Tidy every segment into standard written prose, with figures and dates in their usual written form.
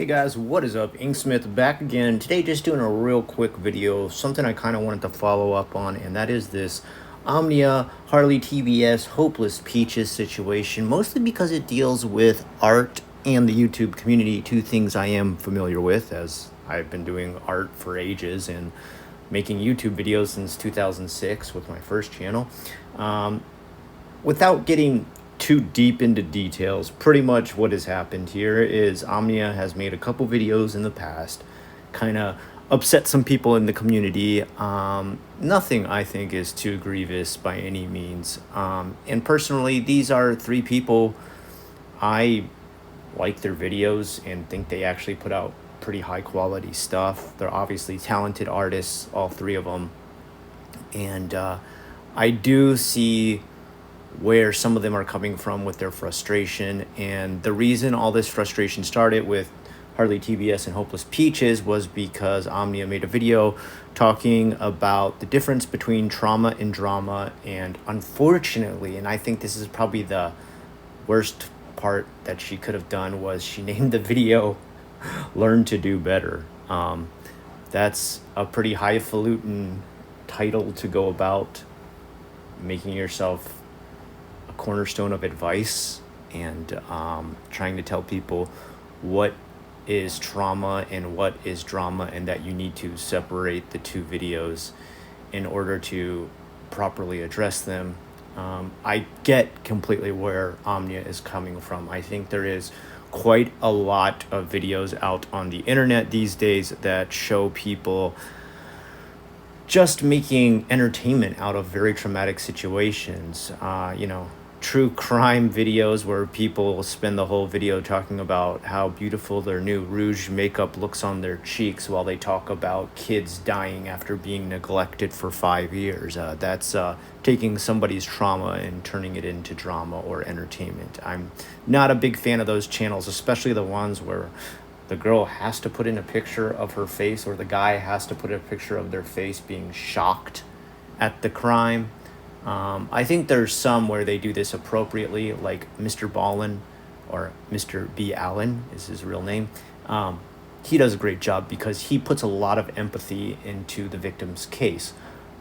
Hey guys, what is up? Inksmith back again. Today just doing a real quick video, something I kind of wanted to follow up on, and that is this Omnia HarleyTBS Hopelesspeaches situation, mostly because it deals with art and the YouTube community, two things I am familiar with as I've been doing art for ages and making YouTube videos since 2006 with my first channel. Without getting too deep into details, pretty much what has happened here is Omnia has made a couple videos in the past, kind of upset some people in the community. Nothing I think is too grievous by any means. And personally, these are three people I like their videos and think they actually put out pretty high quality stuff. They're obviously talented artists, all three of them. And I do see where some of them are coming from with their frustration. And the reason all this frustration started with HarleyTBS and Hopelesspeaches was because Omnia made a video talking about the difference between trauma and drama. And unfortunately, and I think this is probably the worst part that she could have done, was she named the video Learn to Do Better. That's a pretty highfalutin title to go about making yourself cornerstone of advice and trying to tell people what is trauma and what is drama, and that you need to separate the two videos in order to properly address them. I get completely where Omnia is coming from. I think there is quite a lot of videos out on the internet these days that show people just making entertainment out of very traumatic situations. True crime videos where people spend the whole video talking about how beautiful their new rouge makeup looks on their cheeks while they talk about kids dying after being neglected for 5 years. That's taking somebody's trauma and turning it into drama or entertainment. I'm not a big fan of those channels, especially the ones where the girl has to put in a picture of her face or the guy has to put a picture of their face being shocked at the crime. I think there's some where they do this appropriately, like Mr. Ballin, or Mr. B. Allen is his real name. He does a great job because he puts a lot of empathy into the victim's case.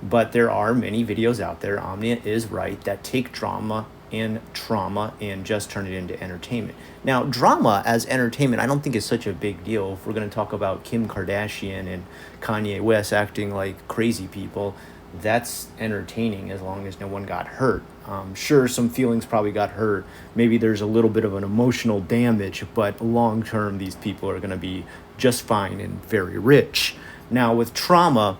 But there are many videos out there, Omnia is right, that take drama and trauma and just turn it into entertainment. Now, drama as entertainment I don't think is such a big deal. If we're going to talk about Kim Kardashian and Kanye West acting like crazy people, that's entertaining as long as no one got hurt. Sure, some feelings probably got hurt. Maybe there's a little bit of an emotional damage, but long term, these people are going to be just fine and very rich. Now, with trauma,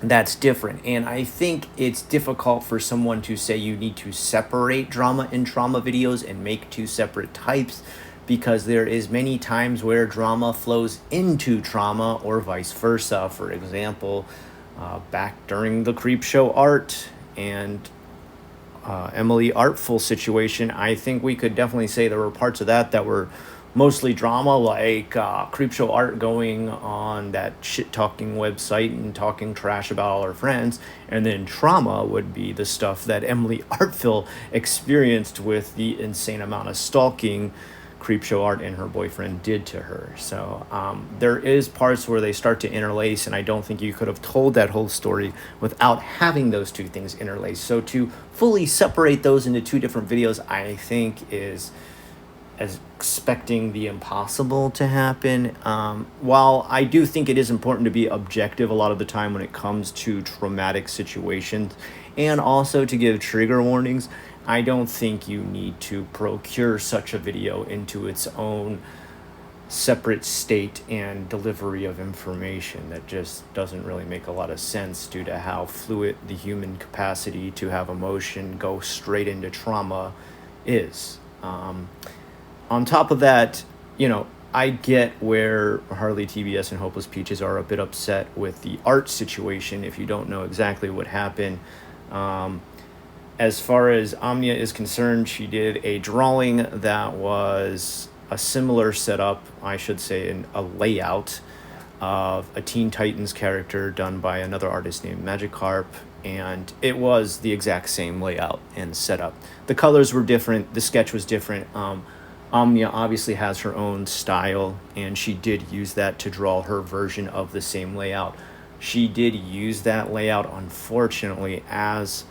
that's different. And I think it's difficult for someone to say you need to separate drama and trauma videos and make two separate types, because there is many times where drama flows into trauma or vice versa. For example, back during the Creepshow Art and Emily Artful situation, I think we could definitely say there were parts of that were mostly drama, like Creepshow Art going on that shit-talking website and talking trash about all her friends, and then trauma would be the stuff that Emily Artful experienced with the insane amount of stalking Creepshow Art and her boyfriend did to her. So there is parts where they start to interlace, and I don't think you could have told that whole story without having those two things interlace. So to fully separate those into two different videos, I think is as expecting the impossible to happen. While I do think it is important to be objective a lot of the time when it comes to traumatic situations, and also to give trigger warnings, I don't think you need to procure such a video into its own separate state and delivery of information. That just doesn't really make a lot of sense due to how fluid the human capacity to have emotion go straight into trauma is. On top of that, I get where HarleyTBS and Hopelesspeaches are a bit upset with the art situation if you don't know exactly what happened. As far as Omnia is concerned, she did a drawing that was a similar setup, I should say, in a layout of a Teen Titans character done by another artist named Magikarp, and it was the exact same layout and setup. The colors were different, the sketch was different. Omnia obviously has her own style, and she did use that to draw her version of the same layout. She did use that layout, unfortunately, as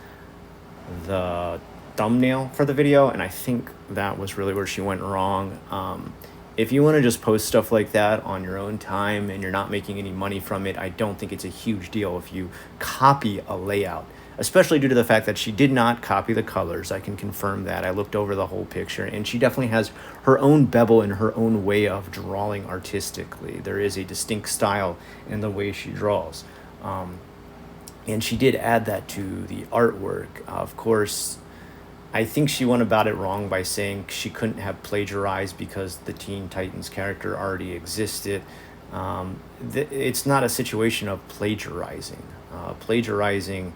the thumbnail for the video, and I think that was really where she went wrong. If you want to just post stuff like that on your own time and you're not making any money from it, I don't think it's a huge deal if you copy a layout, especially due to the fact that she did not copy the colors. I can confirm that. I looked over the whole picture, and she definitely has her own bevel and her own way of drawing artistically. There is a distinct style in the way she draws. And she did add that to the artwork. Of course, I think she went about it wrong by saying she couldn't have plagiarized because the Teen Titans character already existed. It's not a situation of plagiarizing. Plagiarizing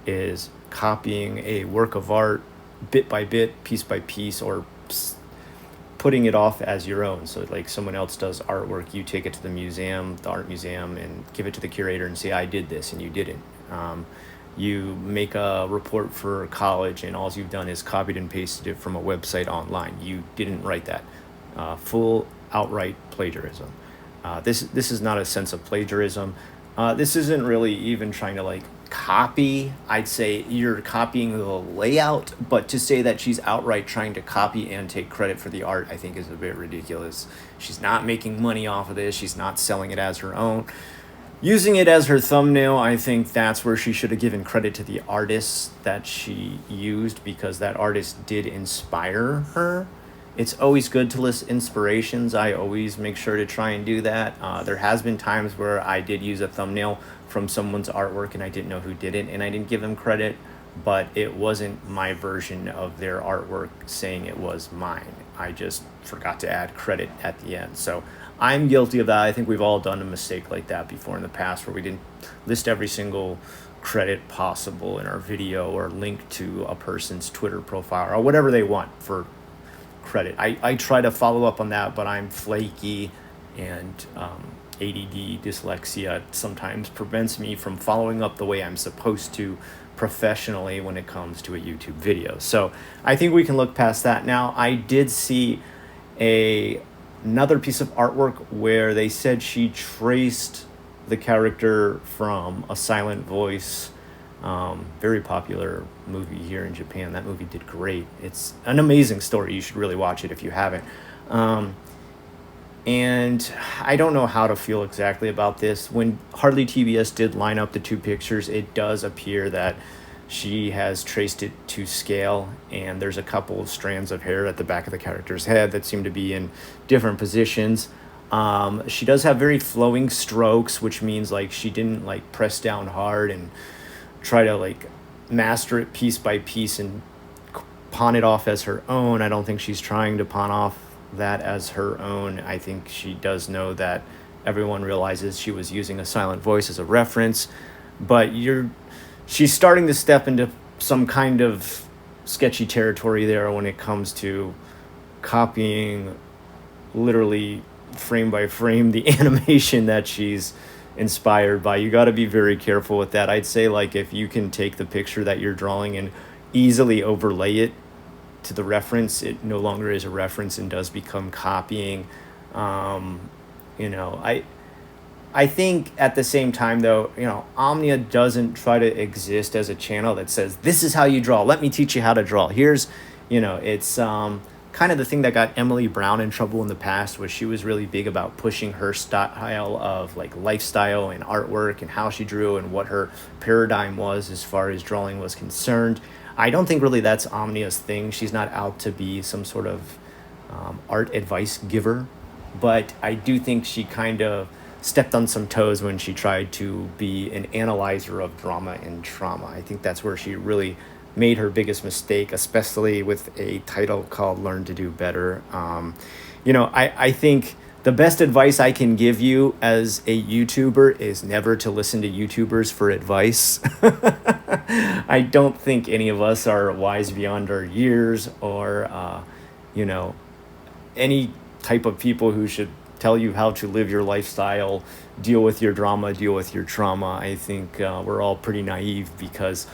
is copying a work of art bit by bit, piece by piece, or putting it off as your own. So like someone else does artwork, you take it to the museum, the art museum, and give it to the curator and say, I did this, and you didn't. You make a report for college, and all you've done is copied and pasted it from a website online. You didn't write that. Full outright plagiarism. This is not a sense of plagiarism. This isn't really even trying to like copy. I'd say you're copying the layout, but to say that she's outright trying to copy and take credit for the art, I think is a bit ridiculous. She's not making money off of this. She's not selling it as her own. Using it as her thumbnail, I think that's where she should have given credit to the artist that she used, because that artist did inspire her. It's always good to list inspirations. I always make sure to try and do that. There has been times where I did use a thumbnail from someone's artwork and I didn't know who did it, and I didn't give them credit, but it wasn't my version of their artwork saying it was mine. I just forgot to add credit at the end. So I'm guilty of that. I think we've all done a mistake like that before in the past, where we didn't list every single credit possible in our video or link to a person's Twitter profile or whatever they want for credit. I try to follow up on that, but I'm flaky, and ADD, dyslexia sometimes prevents me from following up the way I'm supposed to professionally when it comes to a YouTube video. So I think we can look past that. Now, I did see another piece of artwork where they said she traced the character from A Silent Voice, very popular movie here in Japan. That movie did great. It's an amazing story. You should really watch it if you haven't. And I don't know how to feel exactly about this. When HarleyTBS did line up the two pictures, it does appear that she has traced it to scale, and there's a couple of strands of hair at the back of the character's head that seem to be in different positions. She does have very flowing strokes, which means like she didn't like press down hard and try to like master it piece by piece and pawn it off as her own. I don't think she's trying to pawn off that as her own. I think she does know that everyone realizes she was using A Silent Voice as a reference, but she's starting to step into some kind of sketchy territory there when it comes to copying literally frame by frame the animation that she's inspired by. You got to be very careful with that. I'd say like if you can take the picture that you're drawing and easily overlay it to the reference, it no longer is a reference and does become copying. I think at the same time though, Omnia doesn't try to exist as a channel that says, this is how you draw, let me teach you how to draw. Here's, it's kind of the thing that got Emily Brown in trouble in the past, was she was really big about pushing her style of like lifestyle and artwork and how she drew and what her paradigm was as far as drawing was concerned. I don't think really that's Omnia's thing. She's not out to be some sort of art advice giver, but I do think she kind of stepped on some toes when she tried to be an analyzer of drama and trauma. I think that's where she really made her biggest mistake, especially with a title called Learn to Do Better. I think the best advice I can give you as a YouTuber is never to listen to YouTubers for advice. I don't think any of us are wise beyond our years, or, any type of people who should tell you how to live your lifestyle, deal with your drama, deal with your trauma. I think we're all pretty naive, because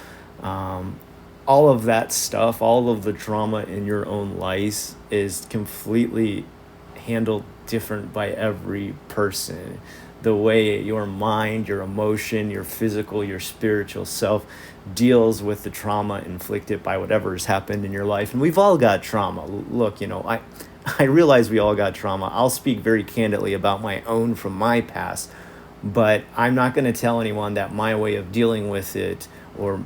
all of that stuff, all of the trauma in your own life is completely handled different by every person. The way your mind, your emotion, your physical, your spiritual self deals with the trauma inflicted by whatever has happened in your life. And we've all got trauma. Look, I realize we all got trauma. I'll speak very candidly about my own from my past, but I'm not going to tell anyone that my way of dealing with it, or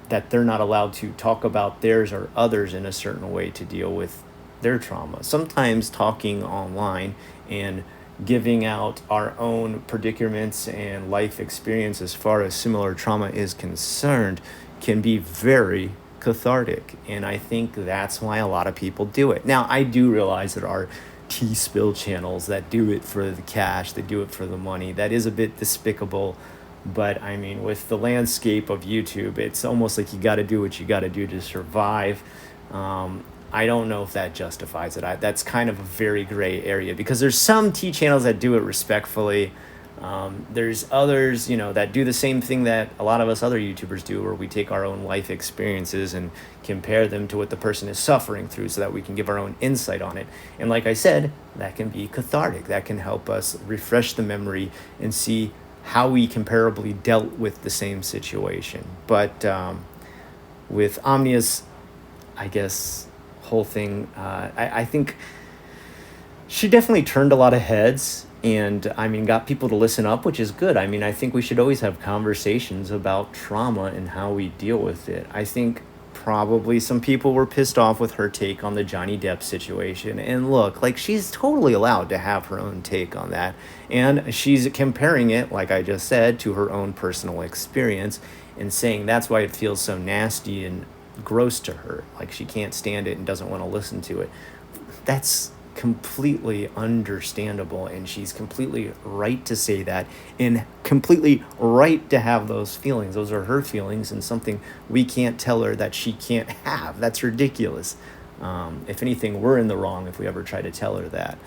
that they're not allowed to talk about theirs or others in a certain way to deal with their trauma. Sometimes talking online and giving out our own predicaments and life experience as far as similar trauma is concerned can be very cathartic. And I think that's why a lot of people do it. Now, I do realize there are tea spill channels that do it for the cash, they do it for the money. That is a bit despicable. But I mean, with the landscape of YouTube, it's almost like you got to do what you got to do to survive. I don't know if that justifies it. That's kind of a very gray area, because there's some tea channels that do it respectfully. There's others, that do the same thing that a lot of us other YouTubers do, where we take our own life experiences and compare them to what the person is suffering through so that we can give our own insight on it. And like I said, that can be cathartic. That can help us refresh the memory and see how we comparably dealt with the same situation. But with Omnia's, I guess, whole thing, I think she definitely turned a lot of heads, and got people to listen up, which is good. I think we should always have conversations about trauma and how we deal with it. I think probably some people were pissed off with her take on the Johnny Depp situation. And look, like, she's totally allowed to have her own take on that. And she's comparing it, like I just said, to her own personal experience, and saying that's why it feels so nasty and gross to her. Like, she can't stand it and doesn't want to listen to it. That's completely understandable, and she's completely right to say that, and completely right to have those feelings. Those are her feelings, and something we can't tell her that she can't have. That's ridiculous. If anything, we're in the wrong if we ever try to tell her that.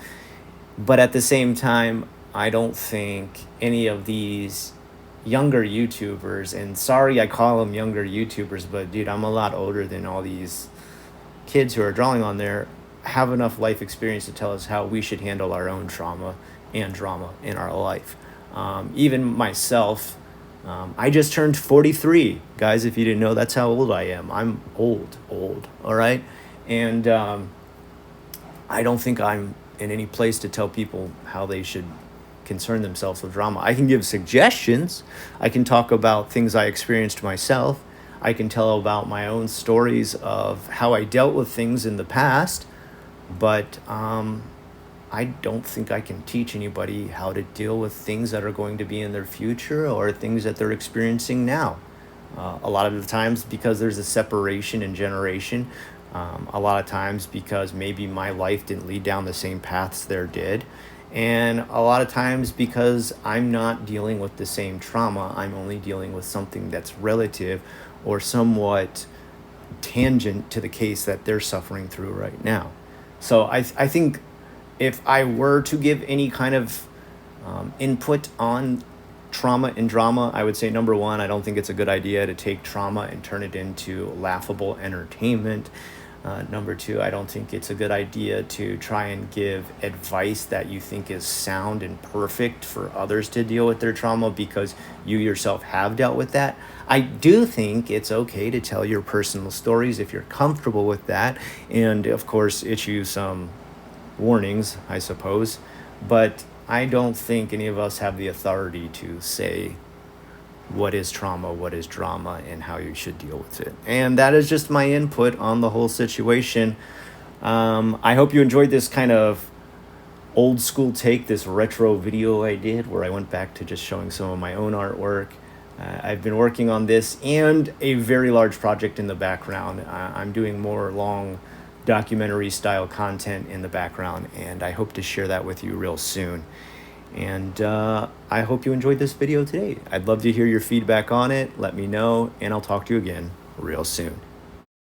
But at the same time, I don't think any of these younger YouTubers, and sorry I call them younger YouTubers, but dude, I'm a lot older than all these kids who are drawing on there, have enough life experience to tell us how we should handle our own trauma and drama in our life. Even myself, I just turned 43. Guys, if you didn't know, that's how old I am. I'm old, all right? And I don't think I'm in any place to tell people how they should concern themselves with drama. I can give suggestions. I can talk about things I experienced myself. I can tell about my own stories of how I dealt with things in the past. But I don't think I can teach anybody how to deal with things that are going to be in their future, or things that they're experiencing now. A lot of the times because there's a separation in generation. A lot of times because maybe my life didn't lead down the same paths theirs did. And a lot of times because I'm not dealing with the same trauma. I'm only dealing with something that's relative or somewhat tangent to the case that they're suffering through right now. So I think if I were to give any kind of input on trauma and drama, I would say, number one, I don't think it's a good idea to take trauma and turn it into laughable entertainment. Number two, I don't think it's a good idea to try and give advice that you think is sound and perfect for others to deal with their trauma because you yourself have dealt with that. I do think it's okay to tell your personal stories if you're comfortable with that, and of course issue some warnings, I suppose. But I don't think any of us have the authority to say what is trauma, what is drama, and how you should deal with it. And that is just my input on the whole situation. I hope you enjoyed this kind of old school take, this retro video I did where I went back to just showing some of my own artwork. I've been working on this and a very large project in the background. I'm doing more long documentary style content in the background, and I hope to share that with you real soon. And I hope you enjoyed this video today. I'd love to hear your feedback on it. Let me know, and I'll talk to you again real soon.